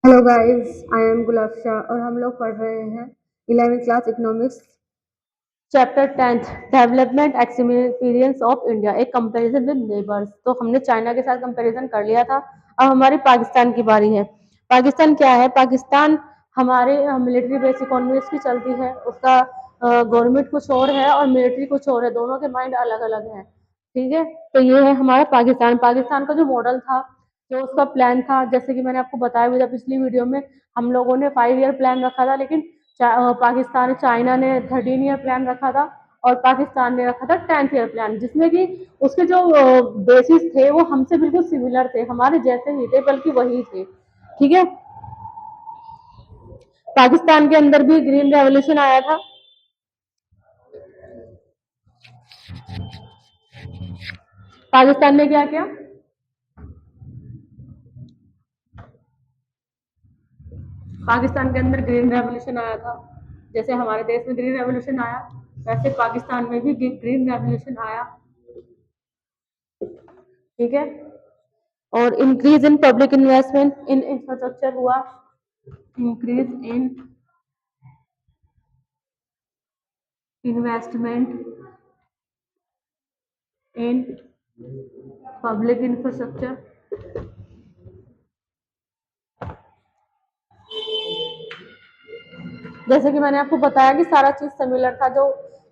Hello guys, I am गुलाब शाह और हम लोग पढ़ रहे हैं 11वीं class economics chapter 10th development experience of India एक कंपैरिजन विद नेबर्स। तो हमने चाइना के साथ कंपैरिजन कर लिया था। अब हमारी पाकिस्तान की बारी है। पाकिस्तान क्या है? पाकिस्तान हमारे मिलिट्री बेस इकोनॉमिक्स की चलती है। उसका गवर्नमेंट कुछ और है और मिलिट्री कुछ और है, दोनों के माइंड अलग अलग है। ठीक है, तो ये है हमारा पाकिस्तान। पाकिस्तान का जो मॉडल था, जो उसका प्लान था, जैसे कि मैंने आपको बताया भी था पिछली वीडियो में, हम लोगों ने 5 ईयर प्लान रखा था, लेकिन पाकिस्तान चाइना ने 13 ईयर प्लान रखा था और पाकिस्तान ने रखा था 10th ईयर प्लान, जिसमें कि उसके जो बेसिस थे वो हमसे बिल्कुल सिमिलर थे, हमारे जैसे ही थे, बल्कि वही थे। ठीक है, पाकिस्तान के अंदर भी ग्रीन रेवोल्यूशन आया था। पाकिस्तान ने क्या किया? पाकिस्तान के अंदर ग्रीन रेवोल्यूशन आया था। जैसे हमारे देश में ग्रीन रेवोल्यूशन आया, वैसे पाकिस्तान में भी ग्रीन रेवोल्यूशन आया। ठीक है, और increase in public investment in infrastructure हुआ। Increase in investment in public infrastructure. जैसे कि मैंने आपको बताया कि सारा चीज सिमिलर था जो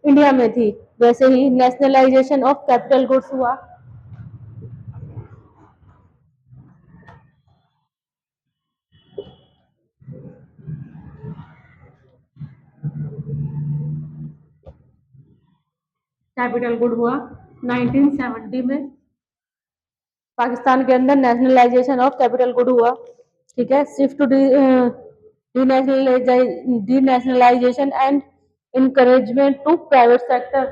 इंडिया में थी। वैसे ही नेशनलाइजेशन ऑफ कैपिटल गुड्स हुआ। कैपिटल गुड हुआ 1970 में। पाकिस्तान के अंदर नेशनलाइजेशन ऑफ कैपिटल गुड हुआ। ठीक है, shift to denationalisation and encouragement to private sector,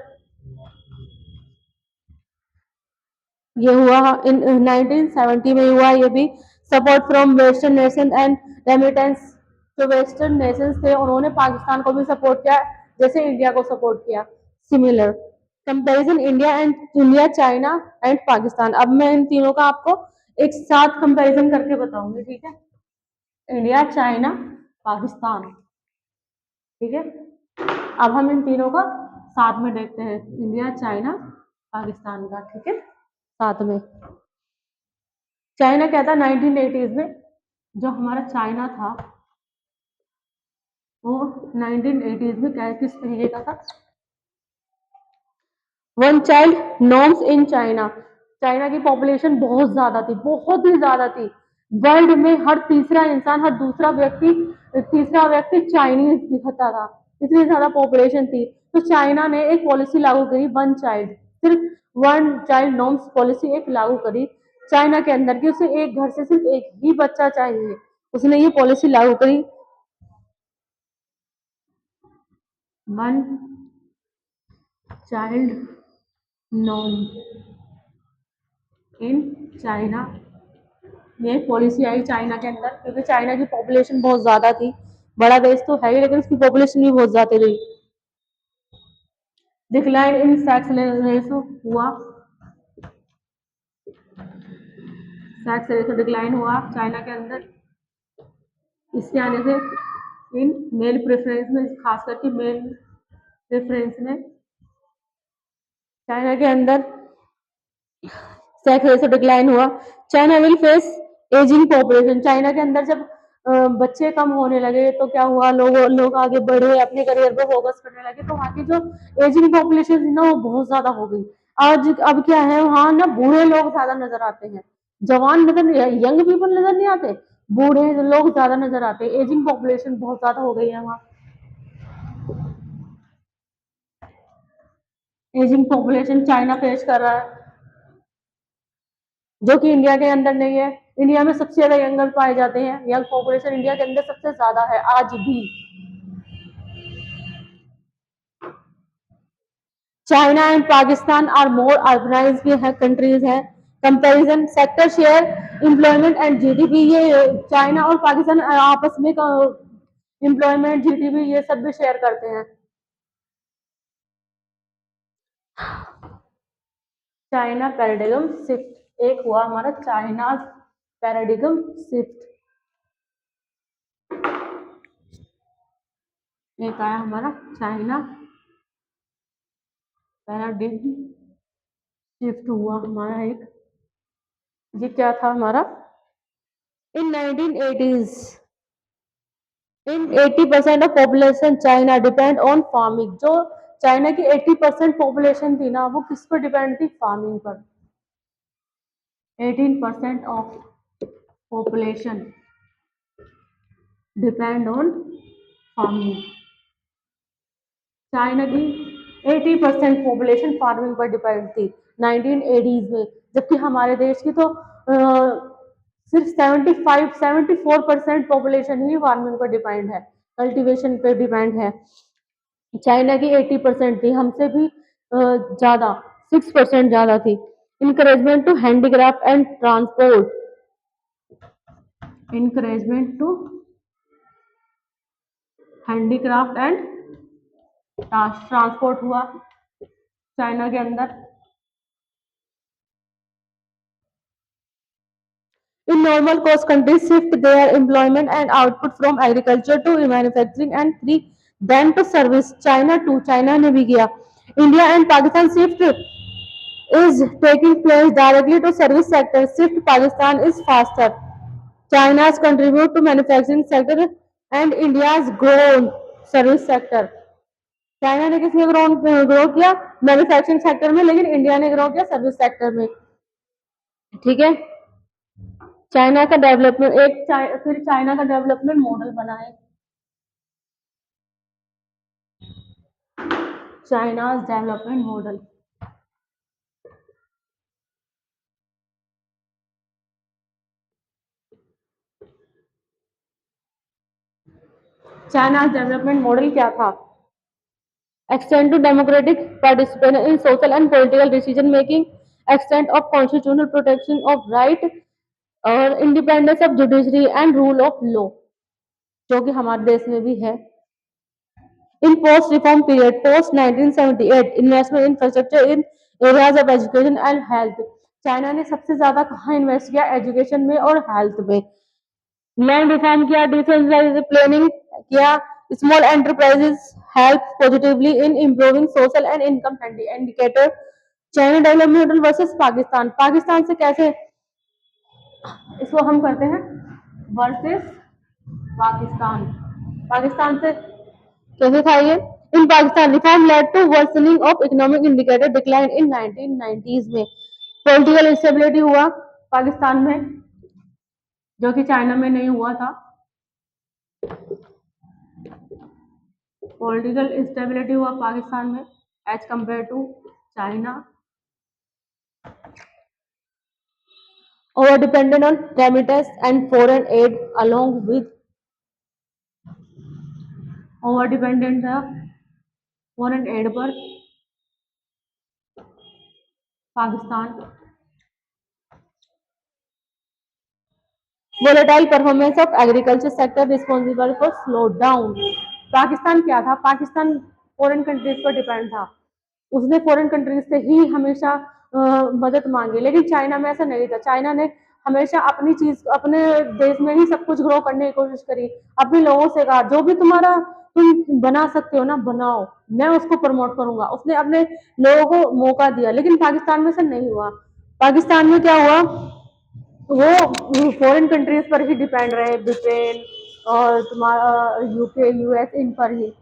ये हुआ इन 1970 में हुआ। ये भी support from western nation and remittance, जो वेस्टर्न नेशंस थे उन्होंने पाकिस्तान को भी सपोर्ट किया, जैसे इंडिया को सपोर्ट किया। Similar comparison India China and Pakistan. अब मैं इन तीनों का आपको एक साथ कंपैरिजन करके बताऊंगी। ठीक है, इंडिया चाइना पाकिस्तान। ठीक है, अब हम इन तीनों का साथ में देखते हैं, इंडिया चाइना पाकिस्तान का। ठीक है, साथ में। चाइना क्या था 1980s में? जो हमारा चाइना था वो 1980s में क्या किस तरीके का था? One child norms in China. China की पॉपुलेशन बहुत ज्यादा थी, बहुत ही ज्यादा थी। वर्ल्ड में हर तीसरा इंसान, हर तीसरा व्यक्ति चाइनीज दिखता था, इतनी ज्यादा पॉपुलेशन थी। तो चाइना ने एक पॉलिसी लागू करी, वन चाइल्ड, सिर्फ वन चाइल्ड नॉर्म्स पॉलिसी एक लागू करी चाइना के अंदर, कि उसे एक घर से सिर्फ एक ही बच्चा चाहिए। उसने ये पॉलिसी लागू करी, one child norm in China. ये पॉलिसी आई चाइना के अंदर, क्योंकि चाइना की पॉपुलेशन बहुत ज्यादा थी। बड़ा देश तो है ही, लेकिन उसकी पॉपुलेशन भी बहुत ज्यादा रही। डिक्लाइन इन सेक्स रेशो हुआ, सेक्स रेशो डिक्लाइन हुआ चाइना के अंदर। इसके आने से इन मेल प्रेफरेंस में, खास करके मेल प्रेफरेंस में चाइना के अंदर सेक्स रेशो डिक्लाइन हुआ। China will face ageing population. China के अंदर जब बच्चे कम होने लगे तो क्या हुआ, लोग आगे बढ़े, अपने करियर पे फोकस करने लगे, तो वहाँ की जो एजिंग पॉपुलेशन थी ना वो बहुत ज्यादा हो गई। आज अब क्या है, वहाँ ना बूढ़े लोग ज्यादा नजर आते हैं, जवान नजर नहीं, यंग पीपल नजर नहीं आते, बूढ़े लोग ज्यादा नजर आते हैं। एजिंग पॉपुलेशन बहुत ज्यादा हो गई है वहाँ। एजिंग पॉपुलेशन चाइना फेस कर रहा है, जो कि इंडिया के अंदर नहीं है। इंडिया में सबसे ज्यादा यंगर पाए जाते हैं, यंग पॉपुलेशन इंडिया के अंदर सबसे ज्यादा है आज भी। China and Pakistan are more urbanized भी है, कंट्रीज है। Comparison sector share, employment and GDP, ये चाइना और पाकिस्तान आपस में एम्प्लॉयमेंट, जीडीपी ये सब भी शेयर करते हैं। चाइना पैराडिगम शिफ्ट, एक हुआ हमारा चाइना पैराडिगम शिफ्ट। एक आया हमारा चाइना पैराडिग्म शिफ्ट हुआ हमारा एक, ये क्या था हमारा इन 1980s in 80% of population China depend on farming. जो चाइना की 80% पॉपुलेशन थी ना, वो किस पर डिपेंड थी? फार्मिंग पर। 18% of population depend on farming. China की 80% पॉपुलेशन फार्मिंग पर डिपेंड थी 1980s में, जबकि हमारे देश की तो सिर्फ 74% पॉपुलेशन ही फार्मिंग पर डिपेंड है, कल्टीवेशन पर डिपेंड है। चाइना की 80% थी, हमसे भी ज्यादा 6% ज्यादा थी। Encouragement to handicraft and transport, encouragement to handicraft and transport हुआ चाइना के अंदर। In normal cost countries shift their employment and output from agriculture to manufacturing and three then to service. China too, China ने भी किया। India and Pakistan shift is taking place directly to service sector. Shift Pakistan is faster. China's contribute to manufacturing sector and India's grown service sector. China ने किसमें grow किया? Manufacturing sector में, लेकिन India ने grow किया service sector में। ठीक है। चाइना का डेवलपमेंट फिर चाइना का डेवलपमेंट मॉडल बना है, China development model. China development model क्या था? Extend to democratic participation in social and political decision making, extend of constitutional protection of right और independence of judiciary and rule of law, जो कि हमारे देश में भी है। In post reform period post 1978 investment infrastructure in areas of education and health. China ने सबसे ज्यादा कहाँ इन्वेस्ट किया? एजुकेशन में और हेल्थ में। लैंड रिफॉर्म किया, डिसेंट्रलाइज्ड प्लानिंग किया, small enterprises help positively in improving social and income indicator. China development model versus Pakistan, Pakistan से कैसे इसको हम करते हैं वर्सेस पाकिस्तान, पाकिस्तान से कैसे था ये? In Pakistan reform led to worsening of economic indicator decline in 1990s में। पॉलिटिकल इंस्टेबिलिटी हुआ पाकिस्तान में, जो कि चाइना में नहीं हुआ था। पॉलिटिकल इंस्टेबिलिटी हुआ पाकिस्तान में as compare to China. Over dependent on remittance and foreign aid along with over dependent था फॉरेन एड पर Pakistan. Volatile performance of agriculture sector responsible for slow down. Pakistan क्या था? पाकिस्तान फॉरेन कंट्रीज पर डिपेंड था, उसने foreign countries से ही हमेशा मदद मांगी, लेकिन चाइना में ऐसा नहीं था। चाइना ने हमेशा अपनी चीज अपने देश में ही सब कुछ ग्रो करने की कोशिश करी, अपने लोगों से कहा जो भी तुम्हारा तुम बना सकते हो ना बनाओ, मैं उसको प्रमोट करूंगा। उसने अपने लोगों को मौका दिया, लेकिन पाकिस्तान में ऐसा नहीं हुआ। पाकिस्तान में क्या हुआ? वो फॉरेन कंट्रीज पर ही डिपेंड रहे, ब्रिटेन और तुम्हारा यूके यूएस इन पर ही।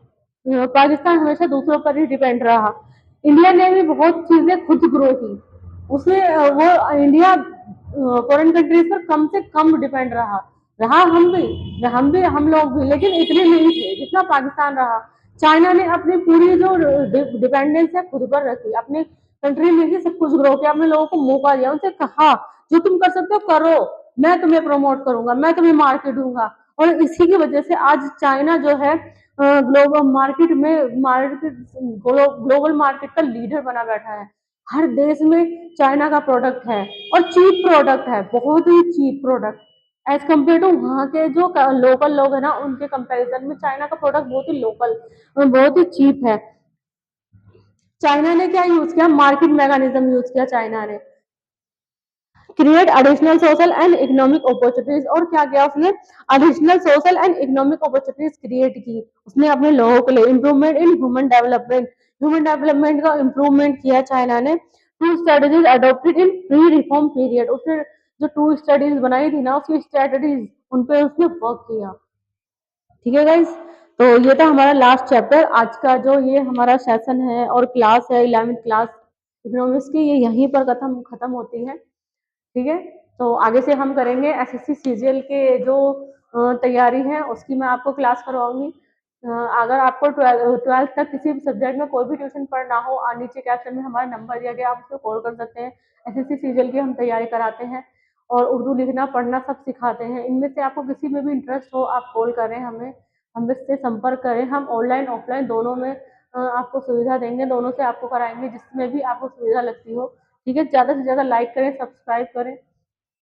पाकिस्तान हमेशा दूसरों पर ही डिपेंड रहा। इंडिया ने भी बहुत चीजें खुद ग्रो की, उसने वो इंडिया फॉरेन कंट्रीज पर कम से कम डिपेंड रहा रहा हम भी हम लोग भी, लेकिन इतने नहीं थे जितना पाकिस्तान रहा। चाइना ने अपनी पूरी जो डिपेंडेंस है खुद पर रखी, अपने कंट्री में ही सब कुछ ग्रो किया, अपने लोगों को मौका दिया, उनसे कहा जो तुम कर सकते हो करो, मैं तुम्हें प्रमोट करूंगा, मैं तुम्हें मार्केट दूंगा। और इसी की वजह से आज चाइना जो है ग्लोबल मार्केट का लीडर बना बैठा है। हर देश में चाइना का प्रोडक्ट है और चीप प्रोडक्ट है, बहुत ही cheap product as compare to वहाँ के जो लोकल लोग है ना, उनके कंपैरिजन में चाइना का प्रोडक्ट बहुत ही लोकल बहुत ही चीप है। चाइना ने क्या यूज किया? मार्केट मैकेनिज्म यूज किया चाइना ने। Create additional social and economic opportunities, और क्या किया उसने, additional social and economic opportunities create की उसने अपने लोगों के लिए। इम्प्रूवमेंट इन ह्यूमन डेवलपमेंट का इम्प्रूवमेंट किया चाइना ने। Two strategies adopted in pre reform period, उसने जो टू स्टडीज बनाई थी ना, उसकी स्ट्रेटेजीज उन पे उसने वर्क किया। ठीक है गाइस, तो ये था हमारा लास्ट चैप्टर आज का, जो ये हमारा सेशन है और क्लास है 11th क्लास इकोनॉमिक्स की, ये यहीं पर खत्म होती है। ठीक है, तो आगे से हम करेंगे एसएससी सीजीएल के जो तैयारी है उसकी मैं आपको क्लास करवाऊंगी। अगर आपको 12th तक किसी भी सब्जेक्ट में कोई भी ट्यूशन पढ़ना हो, नीचे कैप्शन में हमारा नंबर दिया गया, आप उसको कॉल कर सकते हैं। एसएससी सीजीएल की हम तैयारी कराते हैं और उर्दू लिखना पढ़ना सब सिखाते हैं। इनमें से आपको किसी में भी इंटरेस्ट हो आप कॉल करें हमें, हमसे संपर्क करें। हम ऑनलाइन ऑफलाइन दोनों में आपको सुविधा देंगे, दोनों से आपको कराएंगे जिसमें भी आपको सुविधा लगती हो। ठीक है, ज़्यादा से ज़्यादा लाइक करें, सब्सक्राइब करें।